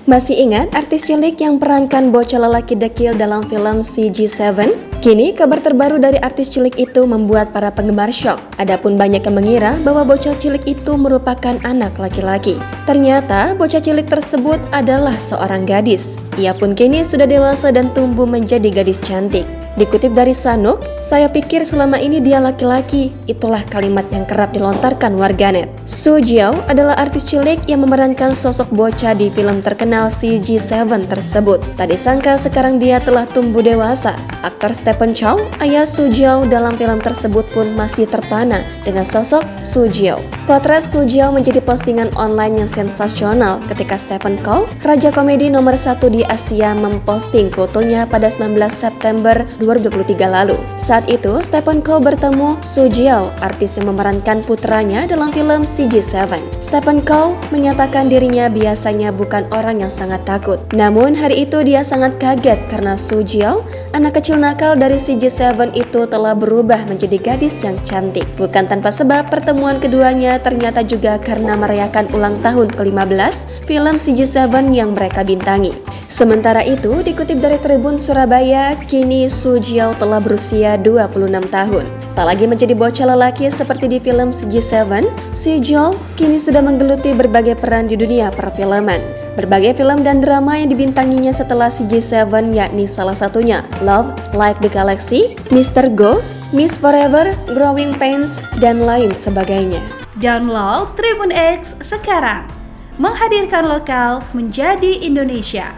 Masih ingat artis cilik yang perankan bocah lelaki dekil dalam film CG7? Kini kabar terbaru dari artis cilik itu membuat para penggemar syok. Adapun banyak yang mengira bahwa bocah cilik itu merupakan anak laki-laki. Ternyata bocah cilik tersebut adalah seorang gadis. Ia pun kini sudah dewasa dan tumbuh menjadi gadis cantik. Dikutip dari Sanuk, "Saya pikir selama ini dia laki-laki." Itulah kalimat yang kerap dilontarkan warganet. Soo Jiao adalah artis cilik yang memerankan sosok bocah di film terkenal CG7 tersebut. Tak disangka sekarang dia telah tumbuh dewasa. Aktor Stephen Chow, ayah Soo Jiao dalam film tersebut pun masih terpana dengan sosok Soo Jiao. Potret Soo Jiao menjadi postingan online yang sensasional ketika Stephen Chow, raja komedi nomor 1 di Asia, memposting fotonya pada 19 September 2023 lalu. Saat itu, Stephen Chow bertemu Soo Jiao, artis yang memerankan putranya dalam film CG7. Stephen Chow menyatakan dirinya biasanya bukan orang yang sangat takut. Namun hari itu dia sangat kaget karena Soo Jiao, anak kecil nakal dari CG7 itu telah berubah menjadi gadis yang cantik. Bukan tanpa sebab pertemuan keduanya ternyata juga karena merayakan ulang tahun ke-15 film CG7 yang mereka bintangi. Sementara itu, dikutip dari Tribun Surabaya, kini Soo Jiao telah berusia 26 tahun. Tak lagi menjadi bocah lelaki seperti di film CG7, Soo Jiao kini sudah menggeluti berbagai peran di dunia perfilman. Berbagai film dan drama yang dibintanginya setelah CG7 yakni salah satunya Love Like the Galaxy, Mr. Go, Miss Forever, Growing Pains, dan lain sebagainya. Download Tribun X sekarang, menghadirkan lokal menjadi Indonesia.